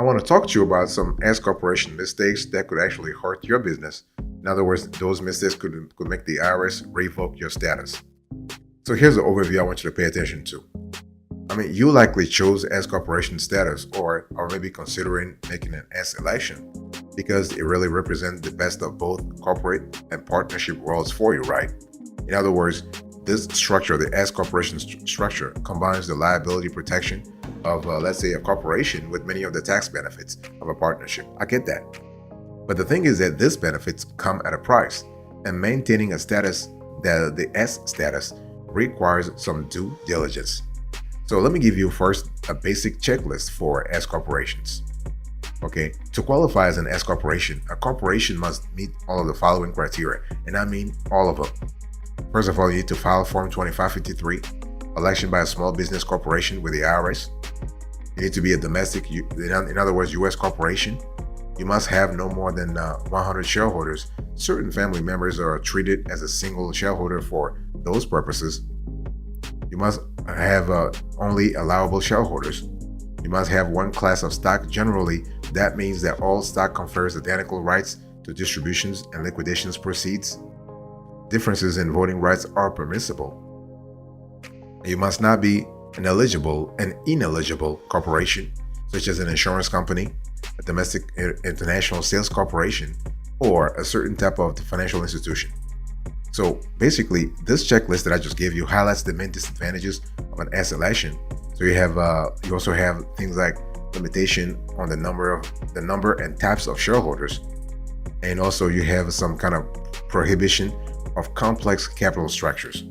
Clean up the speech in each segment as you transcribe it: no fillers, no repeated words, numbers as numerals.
I want to talk to you about some S corporation mistakes that could actually hurt your business. In other words, those mistakes could make the IRS revoke your status. So here's the overview I want you to pay attention to. You likely chose S corporation status or are maybe considering making an S election because it really represents the best of both corporate and partnership worlds for you, right? In other words, this structure, the S corporation structure, combines the liability protection of, let's say, a corporation with many of the tax benefits of a partnership. I get that. But the thing is that these benefits come at a price, and maintaining a status, that the S status, requires some due diligence. So let me give you first a basic checklist for S corporations. Okay, to qualify as an S corporation, a corporation must meet all of the following criteria, and I mean all of them. First of all, you need to file Form 2553, election by a small business corporation with the IRS. You need to be a domestic, in other words, U.S. corporation. You must have no more than 100 shareholders. Certain family members are treated as a single shareholder for those purposes. You must have only allowable shareholders. You must have one class of stock. Generally, that means that all stock confers identical rights to distributions and liquidations proceeds. Differences in voting rights are permissible. You must not be an ineligible corporation, such as an insurance company, a domestic international sales corporation, or a certain type of financial institution. So basically, this checklist that I just gave you highlights the main disadvantages of an S election. So you also have things like limitation on the number and types of shareholders, and also you have some kind of prohibition of complex capital structures.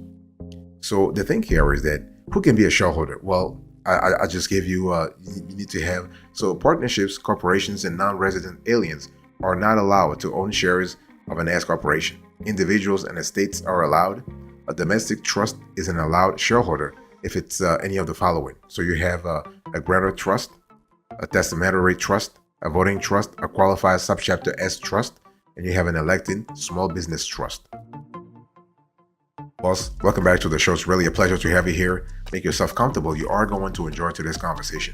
So the thing here is that who can be a shareholder? Well, I just gave you, you need to have, so partnerships, corporations, and non-resident aliens are not allowed to own shares of an S corporation. Individuals and estates are allowed. A domestic trust is an allowed shareholder if it's any of the following. So you have a grantor trust, a testamentary trust, a voting trust, a qualified subchapter S trust, and you have an elected small business trust. Boss, welcome back to the show. It's really a pleasure to have you here. Make yourself comfortable. You are going to enjoy today's conversation.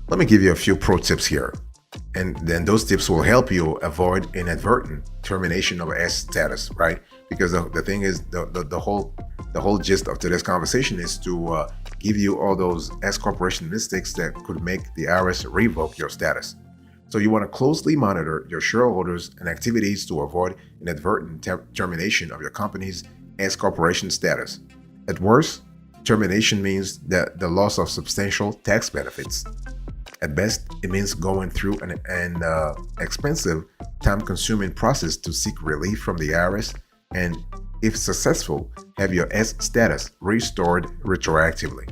Let me give you a few pro tips here, and then those tips will help you avoid inadvertent termination of S status, right? Because the thing is, the whole gist of today's conversation is to give you all those S corporation mistakes that could make the IRS revoke your status. So you want to closely monitor your shareholders and activities to avoid inadvertent termination of your company's S corporation status. At worst, termination means that the loss of substantial tax benefits. At best, it means going through an expensive, time-consuming process to seek relief from the IRS, and if successful, have your S status restored retroactively.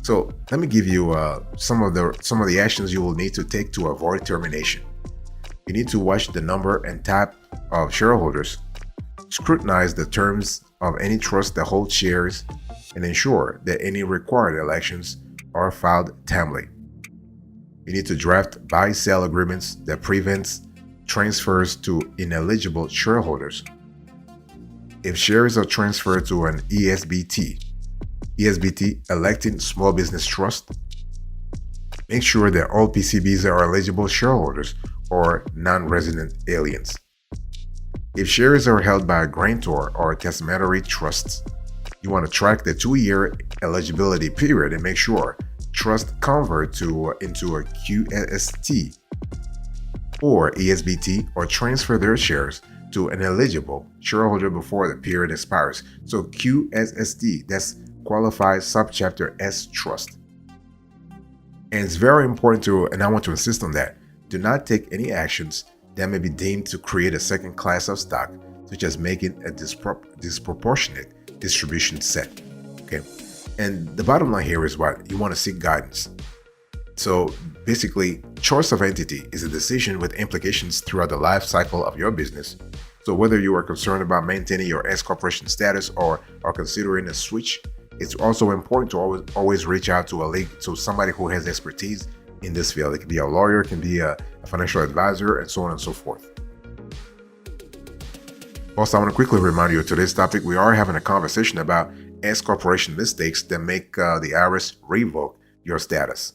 So let me give you some of the actions you will need to take to avoid termination. You need to watch the number and type of shareholders, scrutinize the terms of any trust that holds shares, and ensure that any required elections are filed timely. You need to draft buy-sell agreements that prevents transfers to ineligible shareholders. If shares are transferred to an ESBT, elected small business trust, make sure that all PCBs are eligible shareholders or non-resident aliens. If shares are held by a grantor or testamentary trusts, you want to track the 2-year eligibility period and make sure trust convert into a QST or ESBT or transfer their shares to an eligible shareholder before the period expires. So QSST, that's qualified subchapter S trust. And it's very important and I want to insist on that, do not take any actions that may be deemed to create a second class of stock, such as making a disproportionate distribution set. Okay. And the bottom line here is what you want to seek guidance. So basically, choice of entity is a decision with implications throughout the life cycle of your business. So whether you are concerned about maintaining your S corporation status or are considering a switch, it's also important to always reach out to somebody who has expertise in this field. It can be a lawyer, it can be a financial advisor, and so on and so forth. Also, I want to quickly remind you of today's topic. We are having a conversation about S corporation mistakes that make the IRS revoke your status.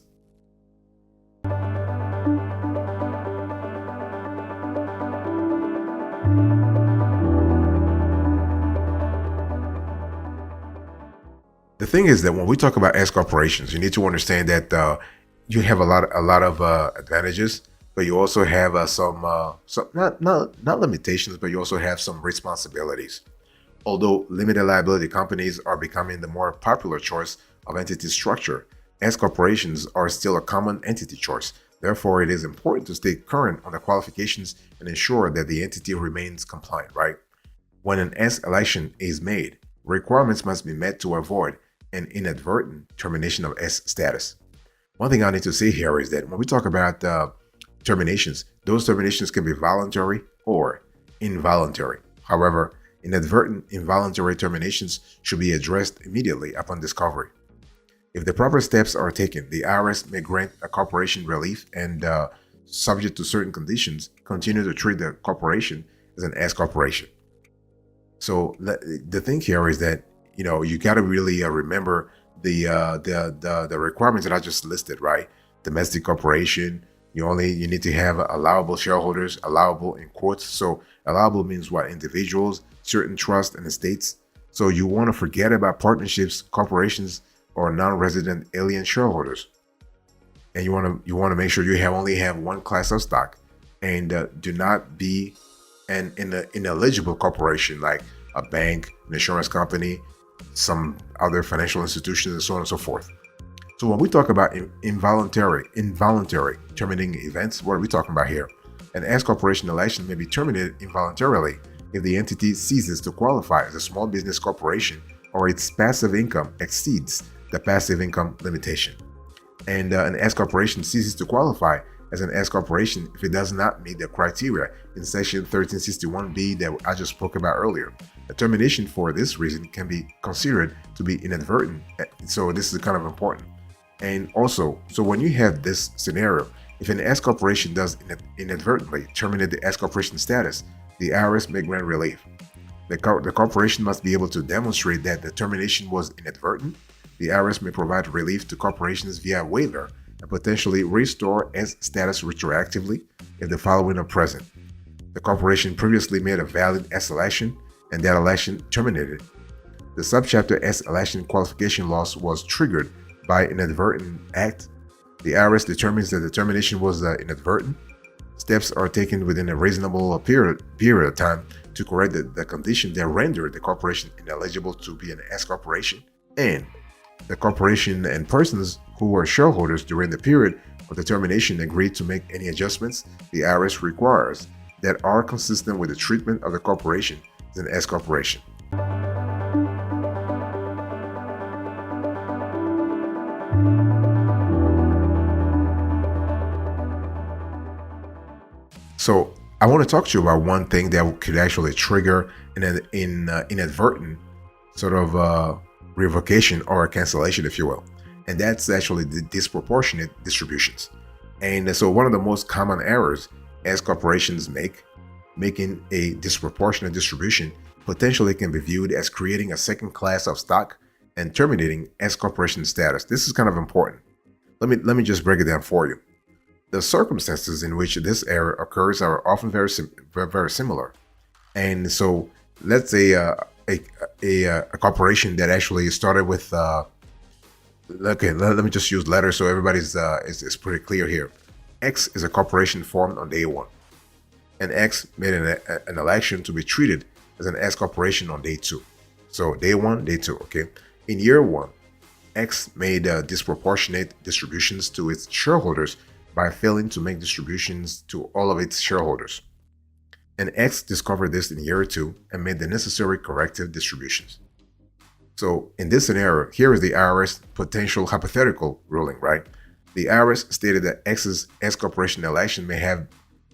The thing is that when we talk about S corporations, you need to understand that you have a lot of advantages, but you also have some not limitations, but you also have some responsibilities. Although limited liability companies are becoming the more popular choice of entity structure, S corporations are still a common entity choice. Therefore, it is important to stay current on the qualifications and ensure that the entity remains compliant, right? When an S election is made, requirements must be met to avoid an inadvertent termination of S status. One thing I need to say here is that when we talk about terminations, those terminations can be voluntary or involuntary. However, inadvertent involuntary terminations should be addressed immediately upon discovery. If the proper steps are taken, the IRS may grant a corporation relief and, subject to certain conditions, continue to treat the corporation as an S corporation. So the thing here is that you got to really remember the requirements that I just listed, right? Domestic corporation. You need to have allowable shareholders, allowable in quotes. So allowable means what? Individuals, certain trusts and estates. So you want to forget about partnerships, corporations, or non-resident alien shareholders. And you want to make sure you only have one class of stock, and do not be an ineligible corporation like a bank, an insurance company, some other financial institutions, and so on and so forth. So when we talk about involuntary terminating events, what are we talking about here? An S corporation election may be terminated involuntarily if the entity ceases to qualify as a small business corporation or its passive income exceeds the passive income limitation. And an S corporation ceases to qualify as an S corporation if it does not meet the criteria in section 1361B that I just spoke about earlier. A termination for this reason can be considered to be inadvertent, so this is kind of important. And also, so when you have this scenario, if an S corporation does inadvertently terminate the S corporation status, the IRS may grant relief. The corporation must be able to demonstrate that the termination was inadvertent. The IRS may provide relief to corporations via waiver and potentially restore S status retroactively if the following are present. The corporation previously made a valid S election and that election terminated. The subchapter S election qualification loss was triggered by an inadvertent act. The IRS determines that the termination was inadvertent. Steps are taken within a reasonable period of time to correct the condition that rendered the corporation ineligible to be an S corporation, and the corporation and persons who were shareholders during the period of the termination agreed to make any adjustments the IRS requires that are consistent with the treatment of the corporation as an S corporation. So I want to talk to you about one thing that could actually trigger an inadvertent sort of revocation or a cancellation, if you will. And that's actually the disproportionate distributions. And so one of the most common errors as corporations making a disproportionate distribution potentially can be viewed as creating a second class of stock and terminating S corporation status. This is kind of important. Let me just break it down for you. The circumstances in which this error occurs are often very similar. And so let's say a corporation that actually started with okay, let me just use letters so everybody's is pretty clear here. X is a corporation formed on day one, and X made an election to be treated as an S corporation on day two. So day one, day two, okay. In year one, X made disproportionate distributions to its shareholders by failing to make distributions to all of its shareholders. And X discovered this in year two and made the necessary corrective distributions. So in this scenario, here is the IRS potential hypothetical ruling, right? The IRS stated that X's S corporation election may have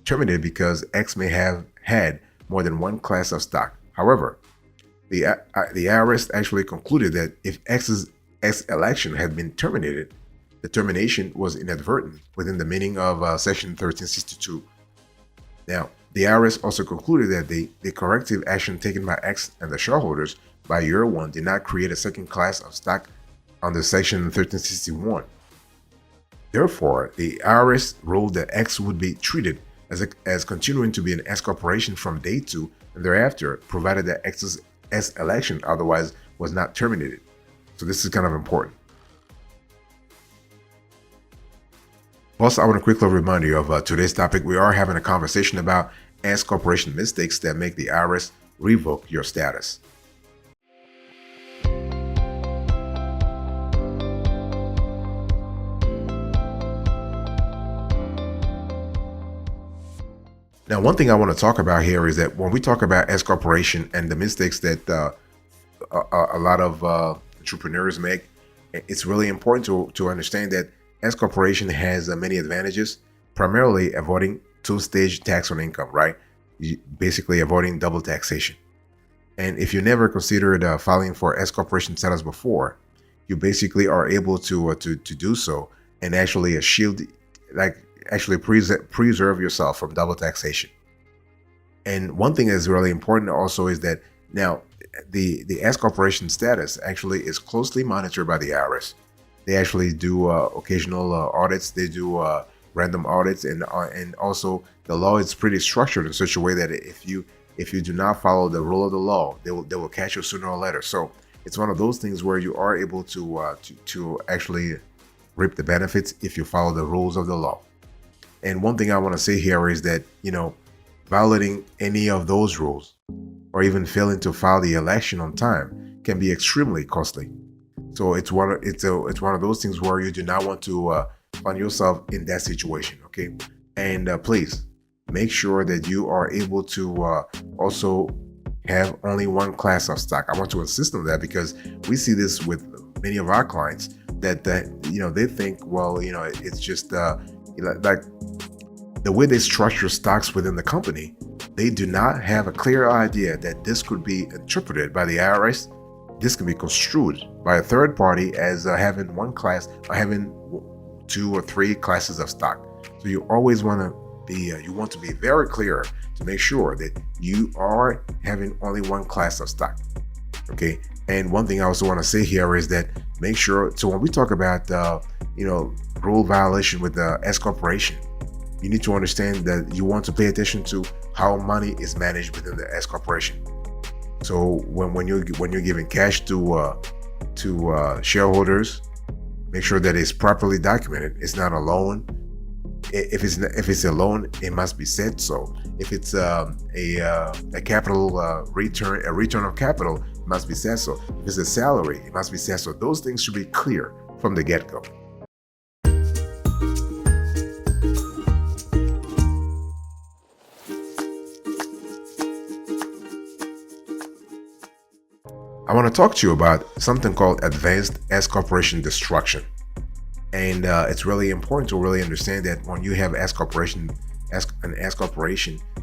terminated because X may have had more than one class of stock. However, the IRS actually concluded that if X's S election had been terminated, the termination was inadvertent within the meaning of Section 1362. Now, The IRS also concluded that the corrective action taken by X and the shareholders by year one did not create a second class of stock under Section 1361. Therefore, the IRS ruled that X would be treated as continuing to be an S corporation from day two and thereafter, provided that X's S election otherwise was not terminated. So this is kind of important. Also, I want to quickly remind you of today's topic. We are having a conversation about S corporation mistakes that make the IRS revoke your status. Now, one thing I want to talk about here is that when we talk about S corporation and the mistakes that a lot of entrepreneurs make, it's really important to understand that S corporation has many advantages, primarily avoiding two-stage tax on income, right? Basically avoiding double taxation. And if you never considered filing for S corporation status before, you basically are able to do so and actually preserve yourself from double taxation. And one thing that's really important also is that now the S corporation status actually is closely monitored by the IRS. They actually do occasional audits. They do random audits, and also the law is pretty structured in such a way that if you do not follow the rule of the law, they will catch you sooner or later. So it's one of those things where you are able to actually reap the benefits if you follow the rules of the law. And one thing I want to say here is that, violating any of those rules or even failing to file the election on time can be extremely costly. So it's one of those things where you do not want to find yourself in that situation, okay? And please make sure that you are able to also have only one class of stock. I want to insist on that because we see this with many of our clients that they think, well, it's just like the way they structure stocks within the company, they do not have a clear idea that this could be interpreted by the IRS. This can be construed by a third party as having one class or having 2 or 3 classes of stock. So you always want to be very clear to make sure that you are having only one class of stock. Okay. And one thing I also want to say here is that make sure. So when we talk about rule violation with the S corporation, you need to understand that you want to pay attention to how money is managed within the S corporation. So when you're giving cash to shareholders, make sure that it's properly documented. It's not a loan. If it's a loan, it must be said so. If it's a capital return, a return of capital, it must be said so. If it's a salary, it must be said so. Those things should be clear from the get-go. I want to talk to you about something called advanced S corporation destruction. And it's really important to really understand that when you have an S corporation,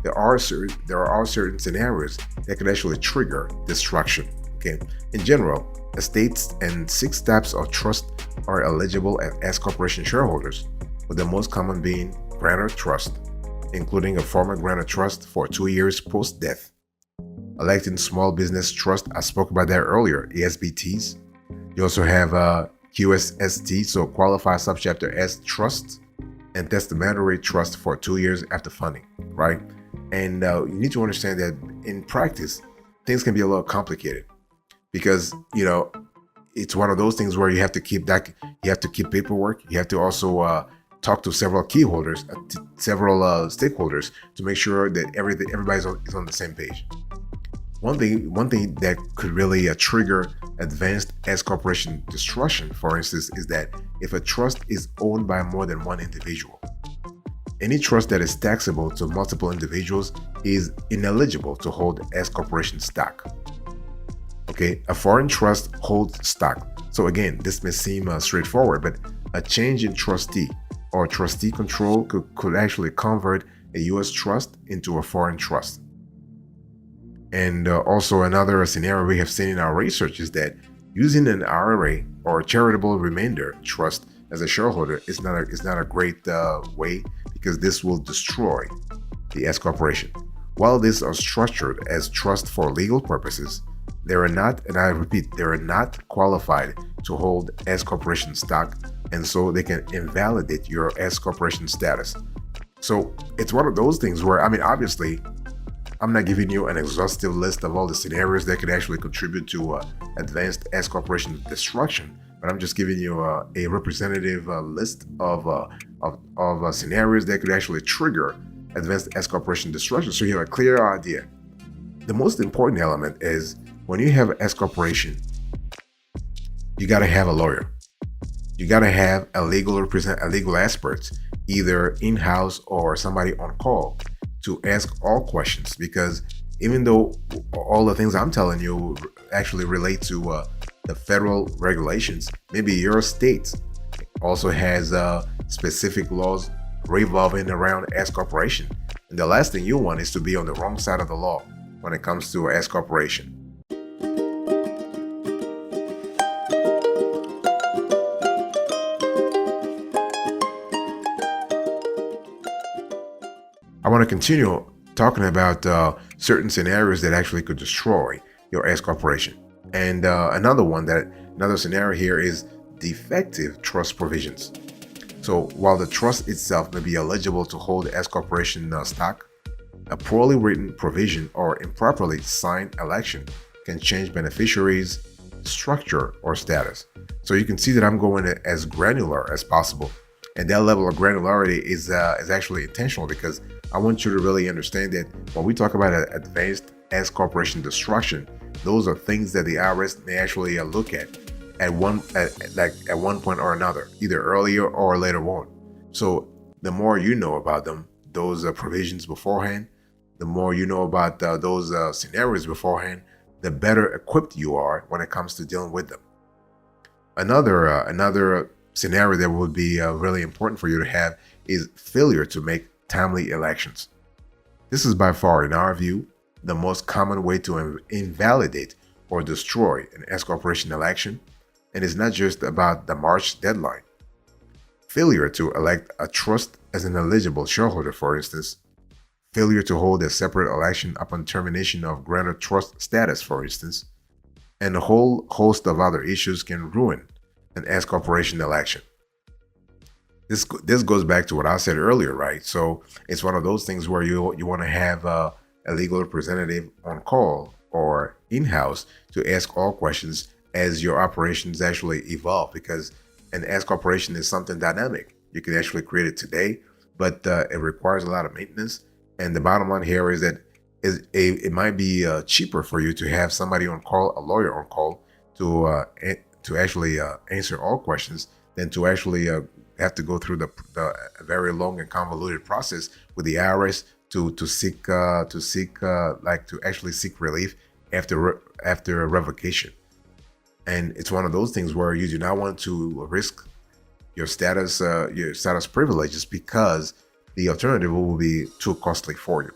there are certain scenarios that could actually trigger destruction. Okay. In general, estates and 6 types of trust are eligible as S corporation shareholders, with the most common being grantor trust, including a former grantor trust for 2 years post-death. Electing small business trust, I spoke about that earlier, ESBTs. You also have QSST, so qualified subchapter S trust, and testamentary trust for 2 years after funding, right? And you need to understand that in practice, things can be a little complicated because, it's one of those things where you have to keep paperwork. You have to also talk to several key holders, several stakeholders to make sure that everybody's is on the same page. One thing that could really trigger advanced S corporation destruction, for instance, is that if a trust is owned by more than one individual. Any trust that is taxable to multiple individuals is ineligible to hold S corporation stock. Okay, a foreign trust holds stock. So again, this may seem straightforward, but a change in trustee or trustee control could actually convert a U.S. trust into a foreign trust. And also another scenario we have seen in our research is that using an IRA or charitable remainder trust as a shareholder is not a great way, because this will destroy the S Corporation. While these are structured as trust for legal purposes, they are not, and I repeat, they are not qualified to hold S Corporation stock, and so they can invalidate your S Corporation status. So it's one of those things where, obviously, I'm not giving you an exhaustive list of all the scenarios that could actually contribute to advanced S Corporation destruction, but I'm just giving you a representative list of scenarios that could actually trigger advanced S Corporation destruction, so you have a clear idea. The most important element is when you have an S Corporation, you got to have a lawyer. You got to have a legal expert, either in-house or somebody on call, to ask all questions, because even though all the things I'm telling you actually relate to the federal regulations, maybe your state also has specific laws revolving around S Corporation. And the last thing you want is to be on the wrong side of the law when it comes to S Corporation. I want to continue talking about certain scenarios that actually could destroy your S Corporation. And another scenario here is defective trust provisions. So while the trust itself may be eligible to hold S Corporation stock, a poorly written provision or improperly signed election can change beneficiaries, structure, or status. So you can see that I'm going as granular as possible. And that level of granularity is actually intentional, because I want you to really understand that when we talk about advanced S Corporation destruction, those are things that the IRS may actually look at one point or another, either earlier or later on. So the more you know about them, those provisions beforehand, the more you know about those scenarios beforehand, the better equipped you are when it comes to dealing with them. Another scenario that would be really important for you to have is failure to make timely elections. This is by far, in our view, the most common way to invalidate or destroy an S Corporation election, and it's not just about the March deadline. Failure to elect a trust as an eligible shareholder, for instance, failure to hold a separate election upon termination of granted trust status, for instance, and a whole host of other issues can ruin an S Corporation election. This goes back to what I said earlier, right? So it's one of those things where you want to have a legal representative on call or in-house to ask all questions as your operations actually evolve, because an S Corporation is something dynamic. You can actually create it today, but it requires a lot of maintenance. And the bottom line here is that it might be cheaper for you to have somebody on call, a lawyer on call, to actually answer all questions than to actually have to go through the very long and convoluted process with the IRS to actually seek relief after a revocation. And it's one of those things where you do not want to risk your status privileges, because the alternative will be too costly for you.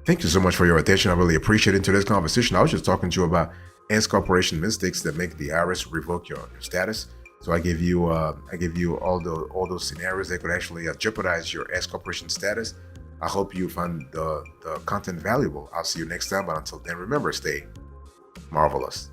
Thank you so much for your attention. I really appreciate it. In today's conversation, I was just talking to you about S Corporation mistakes that make the IRS revoke your status. So I give you all those scenarios that could actually jeopardize your S Corporation status. I hope you found the content valuable. I'll see you next time, but until then, remember, stay marvelous.